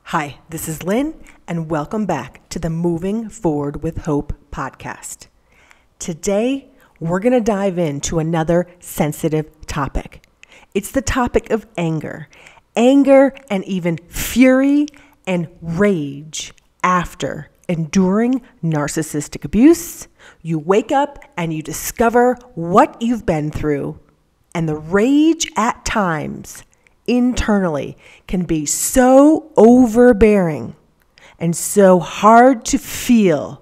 Hi, this is Lynn, and welcome back to the Moving Forward with Hope podcast. Today, we're going to dive into another sensitive topic. It's the topic of anger and even fury and rage after enduring narcissistic abuse. You wake up and you discover what you've been through, and the rage at times internally can be so overbearing and so hard to feel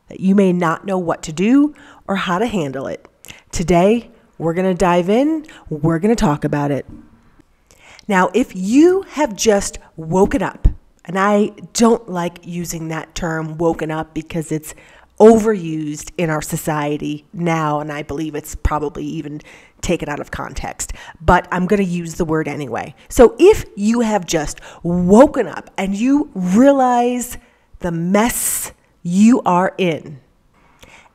that you may not know what to do or how to handle it. Today, we're going to dive in. We're going to talk about it. Now, if you have just woken up, and I don't like using that term woken up because it's overused in our society now, and I believe it's probably even taken out of context, but I'm going to use the word anyway. So if you have just woken up and you realize the mess you are in,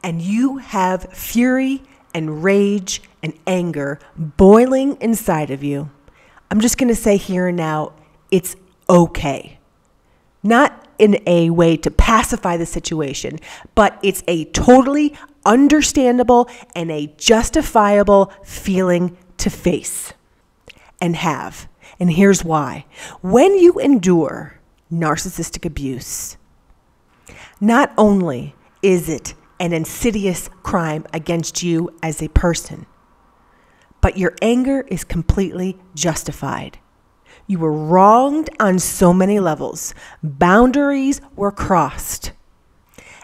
and you have fury and rage and anger boiling inside of you, I'm just going to say here and now, it's okay. Not in a way to pacify the situation, but it's a totally understandable and a justifiable feeling to face and have. And here's why. When you endure narcissistic abuse, not only is it an insidious crime against you as a person, but your anger is completely justified. You were wronged on so many levels. Boundaries were crossed.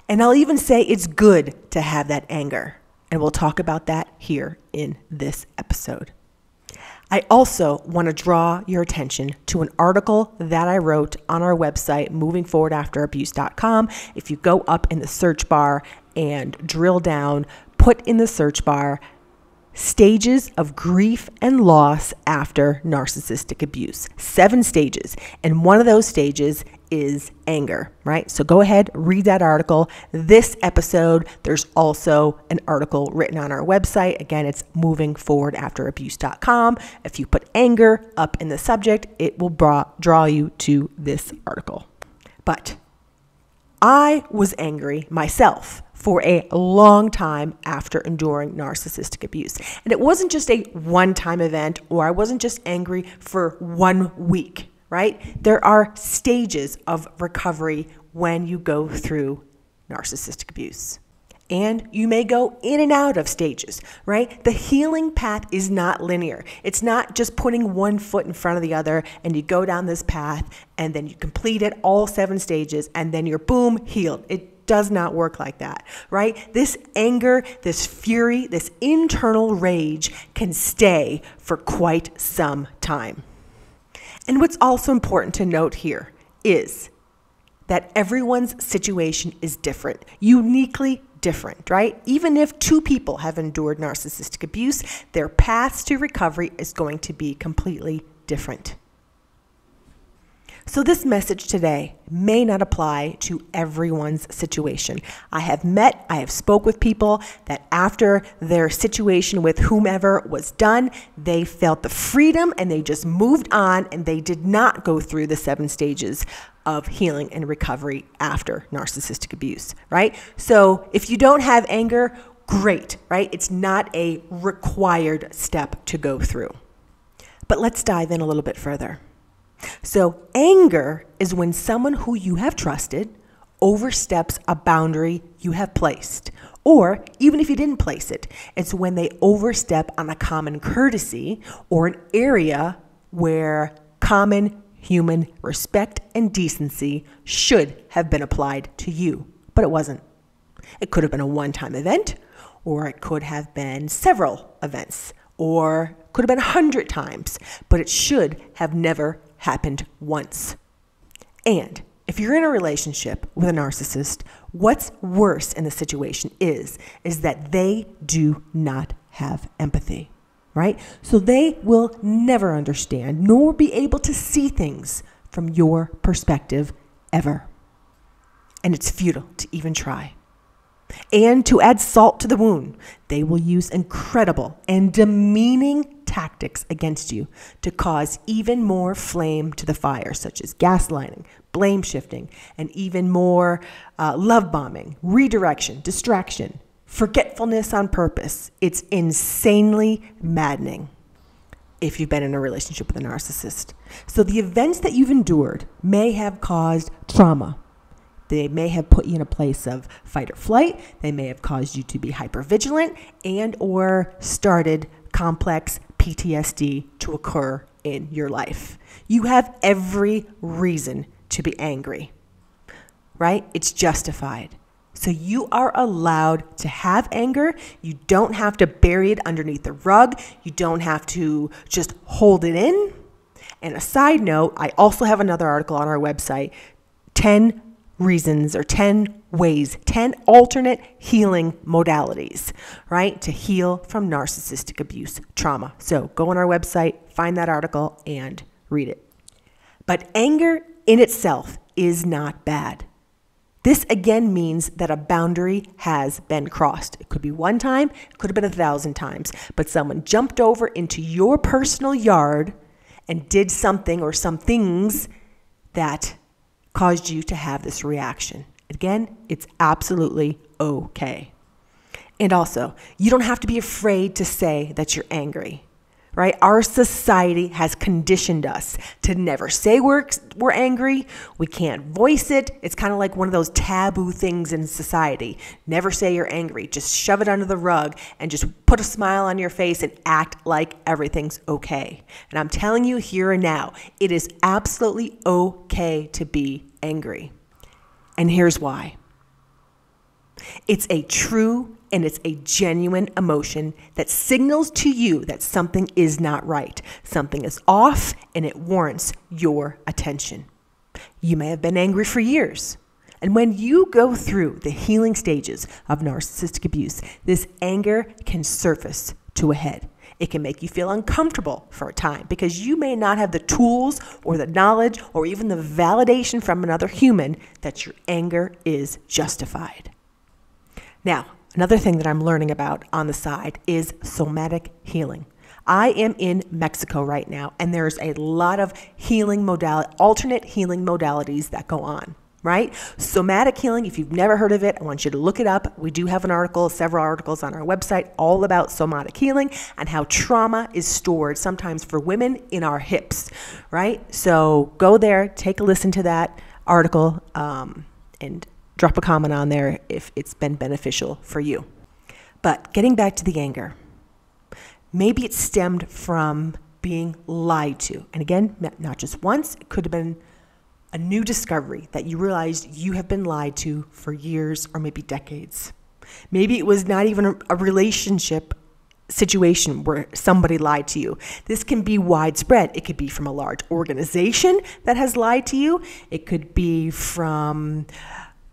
And I'll even say it's good to have that anger. And we'll talk about that here in this episode. I also want to draw your attention to an article that I wrote on our website, movingforwardafterabuse.com. If you go up in the search bar and drill down, put in the search bar, stages of grief and loss after narcissistic abuse. 7 stages. And one of those stages is anger, right? So go ahead, read that article. This episode, there's also an article written on our website. Again, it's movingforwardafterabuse.com. If you put anger up in the subject, it will draw you to this article. But I was angry myself for a long time after enduring narcissistic abuse. And it wasn't just a one-time event, or I wasn't just angry for 1 week, right? There are stages of recovery when you go through narcissistic abuse. And you may go in and out of stages, right? The healing path is not linear. It's not just putting one foot in front of the other and you go down this path and then you complete it all 7 stages and then you're boom, healed. It does not work like that, right? This anger, this fury, this internal rage can stay for quite some time. And what's also important to note here is that everyone's situation is different, uniquely different, right? Even if 2 people have endured narcissistic abuse, their paths to recovery is going to be completely different. So this message today may not apply to everyone's situation. I have spoke with people that after their situation with whomever was done, they felt the freedom and they just moved on and they did not go through the 7 stages of healing and recovery after narcissistic abuse, right? So if you don't have anger, great, right? It's not a required step to go through. But let's dive in a little bit further. So anger is when someone who you have trusted oversteps a boundary you have placed. Or even if you didn't place it, it's when they overstep on a common courtesy or an area where common human respect and decency should have been applied to you, but it wasn't. It could have been a one-time event, or it could have been several events, or could have been 100 times, but it should have never happened once. And if you're in a relationship with a narcissist, what's worse in the situation is that they do not have empathy, right? So they will never understand nor be able to see things from your perspective ever. And it's futile to even try. And to add salt to the wound, they will use incredible and demeaning tactics against you to cause even more flame to the fire, such as gaslighting, blame shifting, and even more love bombing, redirection, distraction, forgetfulness on purpose. It's insanely maddening if you've been in a relationship with a narcissist. So the events that you've endured may have caused trauma. They may have put you in a place of fight or flight. They may have caused you to be hypervigilant and or started complex PTSD to occur in your life. You have every reason to be angry, right? It's justified. So you are allowed to have anger. You don't have to bury it underneath the rug. You don't have to just hold it in. And a side note, I also have another article on our website, 10 reasons or 10 ways, 10 alternate healing modalities, right, to heal from narcissistic abuse trauma. So go on our website, find that article, and read it. But anger in itself is not bad. This again means that a boundary has been crossed. It could be one time, it could have been 1,000 times, but someone jumped over into your personal yard and did something or some things that caused you to have this reaction. Again, it's absolutely okay. And also, you don't have to be afraid to say that you're angry, right? Our society has conditioned us to never say we're angry. We can't voice it. It's kind of like one of those taboo things in society. Never say you're angry. Just shove it under the rug and just put a smile on your face and act like everything's okay. And I'm telling you here and now, it is absolutely okay to be angry. And here's why. It's a true and it's a genuine emotion that signals to you that something is not right. Something is off and it warrants your attention. You may have been angry for years. And when you go through the healing stages of narcissistic abuse, this anger can surface to a head. It can make you feel uncomfortable for a time because you may not have the tools or the knowledge or even the validation from another human that your anger is justified. Now, another thing that I'm learning about on the side is somatic healing. I am in Mexico right now, and there's a lot of alternate healing modalities that go on, right? Somatic healing, if you've never heard of it, I want you to look it up. We do have several articles on our website all about somatic healing and how trauma is stored sometimes for women in our hips, right? So go there, take a listen to that article, and drop a comment on there if it's been beneficial for you. But getting back to the anger, maybe it stemmed from being lied to. And again, not just once, it could have been a new discovery that you realized you have been lied to for years or maybe decades. Maybe it was not even a relationship situation where somebody lied to you. This can be widespread. It could be from a large organization that has lied to you. It could be from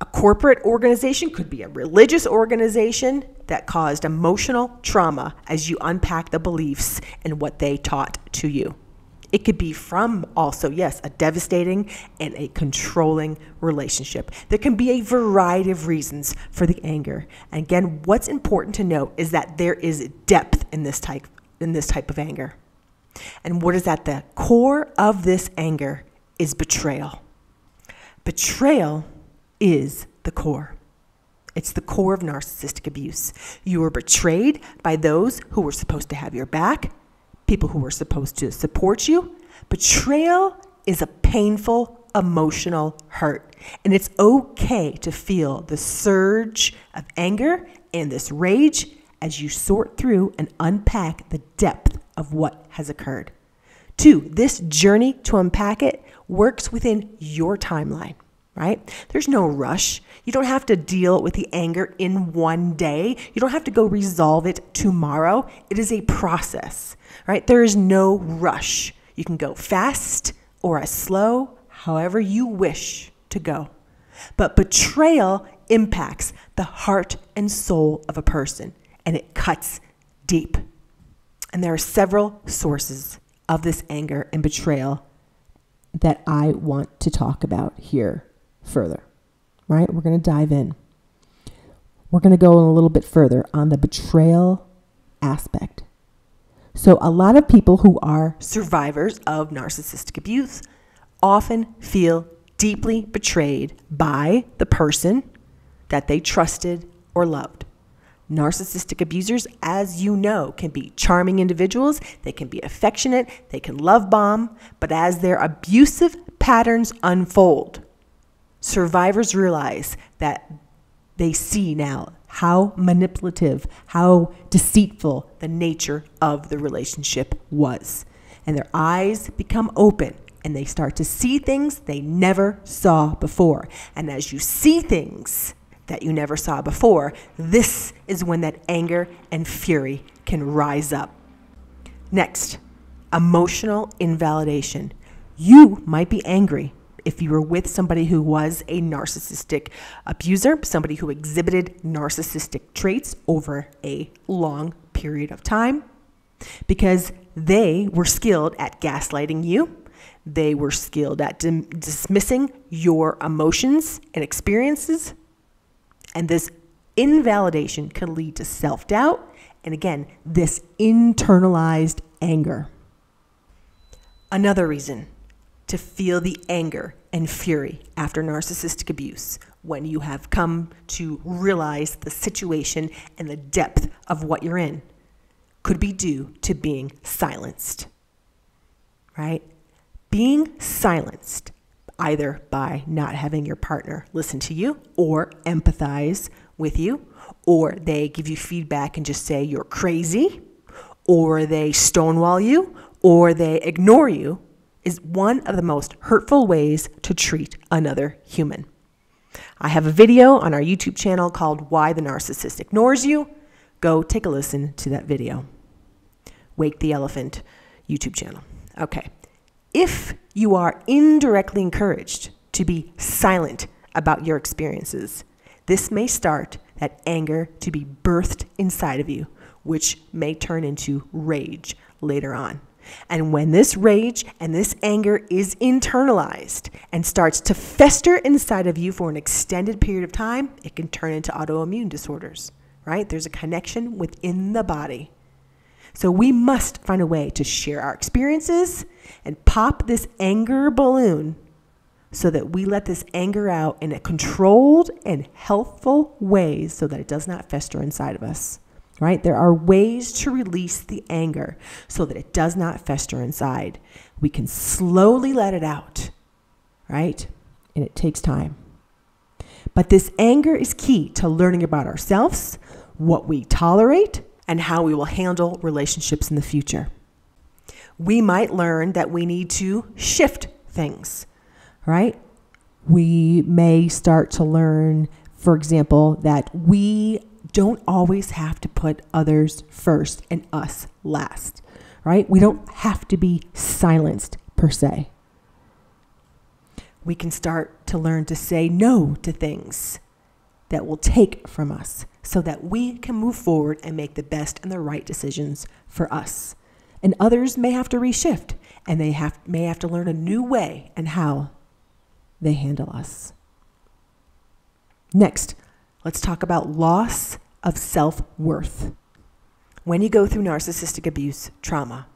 a corporate organization, could be a religious organization that caused emotional trauma as you unpack the beliefs and what they taught to you. It could be from also, yes, a devastating and a controlling relationship. There can be a variety of reasons for the anger. And again, what's important to note is that there is depth in this type of anger. And what is at the core of this anger is betrayal. Betrayal is the core. It's the core of narcissistic abuse. You were betrayed by those who were supposed to have your back, people who were supposed to support you. Betrayal is a painful, emotional hurt. And it's okay to feel the surge of anger and this rage as you sort through and unpack the depth of what has occurred. 2, this journey to unpack it works within your timeline. Right? There's no rush. You don't have to deal with the anger in one day. You don't have to go resolve it tomorrow. It is a process, right? There is no rush. You can go fast or as slow, however you wish to go. But betrayal impacts the heart and soul of a person, and it cuts deep. And there are several sources of this anger and betrayal that I want to talk about here further, right? We're going to dive in. We're going to go a little bit further on the betrayal aspect. So a lot of people who are survivors of narcissistic abuse often feel deeply betrayed by the person that they trusted or loved. Narcissistic abusers, as you know, can be charming individuals. They can be affectionate. They can love bomb. But as their abusive patterns unfold, survivors realize that they see now how manipulative, how deceitful the nature of the relationship was. And their eyes become open and they start to see things they never saw before. And as you see things that you never saw before, this is when that anger and fury can rise up. Next, emotional invalidation. You might be angry if you were with somebody who was a narcissistic abuser, somebody who exhibited narcissistic traits over a long period of time, because they were skilled at gaslighting you. They were skilled at dismissing your emotions and experiences. And this invalidation can lead to self-doubt and, again, this internalized anger. Another reason to feel the anger and fury after narcissistic abuse, when you have come to realize the situation and the depth of what you're in, could be due to being silenced, right? Being silenced either by not having your partner listen to you or empathize with you, or they give you feedback and just say you're crazy, or they stonewall you, or they ignore you, is one of the most hurtful ways to treat another human. I have a video on our YouTube channel called Why the Narcissist Ignores You. Go take a listen to that video. Wake the Elephant YouTube channel. Okay. If you are indirectly encouraged to be silent about your experiences, this may start that anger to be birthed inside of you, which may turn into rage later on. And when this rage and this anger is internalized and starts to fester inside of you for an extended period of time, it can turn into autoimmune disorders, right? There's a connection within the body. So we must find a way to share our experiences and pop this anger balloon so that we let this anger out in a controlled and healthful way so that it does not fester inside of us, right? There are ways to release the anger so that it does not fester inside. We can slowly let it out, right? And it takes time. But this anger is key to learning about ourselves, what we tolerate, and how we will handle relationships in the future. We might learn that we need to shift things, right? We may start to learn, for example, that we don't always have to put others first and us last, right? We don't have to be silenced per se. We can start to learn to say no to things that will take from us so that we can move forward and make the best and the right decisions for us. And others may have to reshift, and they may have to learn a new way and how they handle us. Next, let's talk about loss of self-worth. When you go through narcissistic abuse trauma,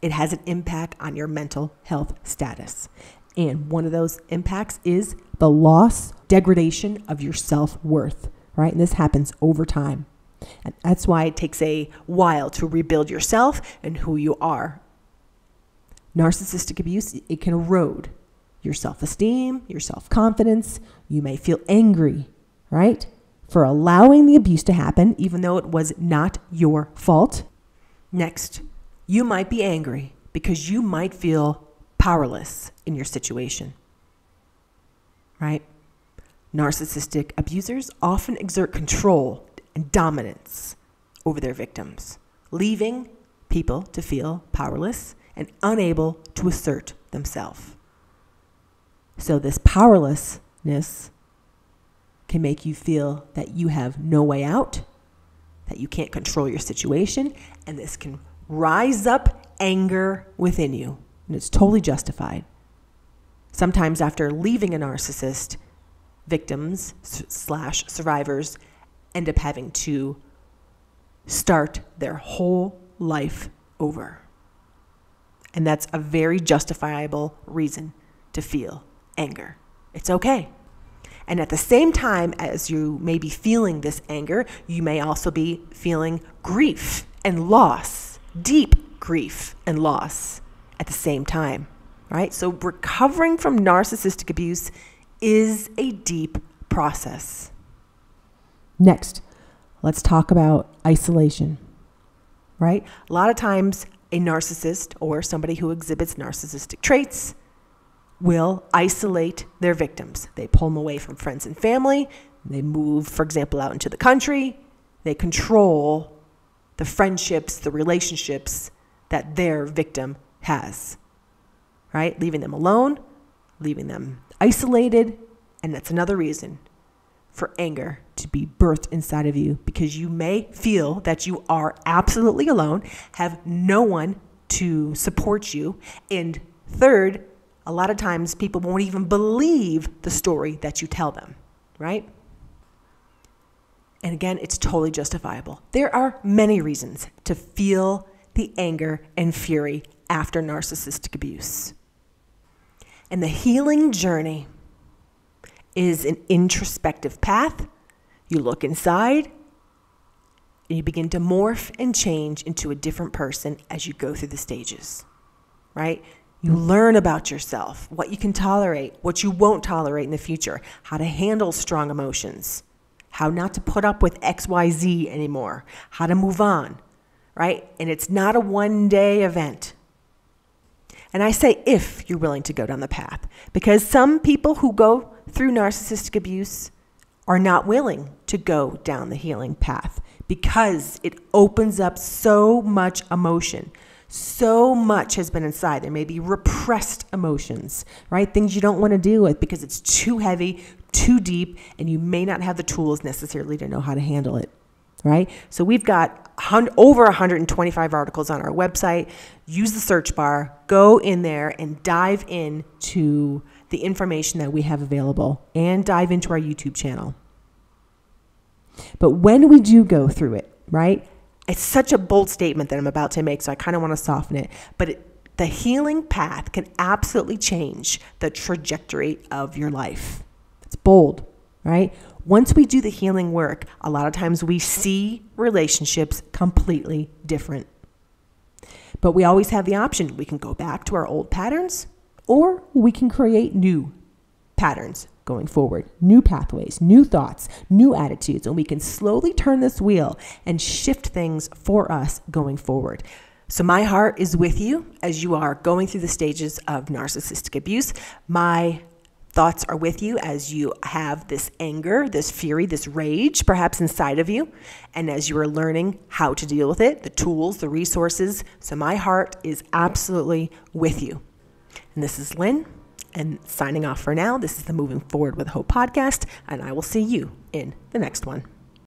it has an impact on your mental health status. And one of those impacts is the loss, degradation of your self-worth, right? And this happens over time. And that's why it takes a while to rebuild yourself and who you are. Narcissistic abuse, it can erode your self-esteem, your self-confidence. You may feel angry, right, for allowing the abuse to happen, even though it was not your fault. Next, you might be angry because you might feel powerless in your situation, right? Narcissistic abusers often exert control and dominance over their victims, leaving people to feel powerless and unable to assert themselves. So this powerlessness can make you feel that you have no way out, that you can't control your situation, and this can rise up anger within you, and it's totally justified. Sometimes after leaving a narcissist, victims / survivors end up having to start their whole life over. And that's a very justifiable reason to feel anger. It's okay. And at the same time as you may be feeling this anger, you may also be feeling grief and loss, deep grief and loss at the same time, right? So recovering from narcissistic abuse is a deep process. Next, let's talk about isolation, right? A lot of times a narcissist or somebody who exhibits narcissistic traits will isolate their victims. They pull them away from friends and family. They move, for example, out into the country. They control the friendships, the relationships that their victim has, right? Leaving them alone, leaving them isolated. And that's another reason for anger to be birthed inside of you, because you may feel that you are absolutely alone, have no one to support you. And third, a lot of times people won't even believe the story that you tell them, right? And again, it's totally justifiable. There are many reasons to feel the anger and fury after narcissistic abuse. And the healing journey is an introspective path. You look inside and you begin to morph and change into a different person as you go through the stages, right? You learn about yourself, what you can tolerate, what you won't tolerate in the future, how to handle strong emotions, how not to put up with XYZ anymore, how to move on, right? And it's not a one-day event. And I say if you're willing to go down the path, because some people who go through narcissistic abuse are not willing to go down the healing path because it opens up so much emotion. So much has been inside. There may be repressed emotions, right? Things you don't want to deal with because it's too heavy, too deep, and you may not have the tools necessarily to know how to handle it, right? So we've got over 125 articles on our website. Use the search bar, go in there and dive into the information that we have available and dive into our YouTube channel. But when we do go through it, right? It's such a bold statement that I'm about to make, so I kind of want to soften it. But the healing path can absolutely change the trajectory of your life. It's bold, right? Once we do the healing work, a lot of times we see relationships completely different. But we always have the option. We can go back to our old patterns, or we can create new patterns going forward, new pathways, new thoughts, new attitudes, and we can slowly turn this wheel and shift things for us going forward. So my heart is with you as you are going through the stages of narcissistic abuse. My thoughts are with you as you have this anger, this fury, this rage perhaps inside of you, and as you are learning how to deal with it, the tools, the resources. So my heart is absolutely with you. And this is Lynn. And signing off for now, this is the Moving Forward with Hope podcast, and I will see you in the next one.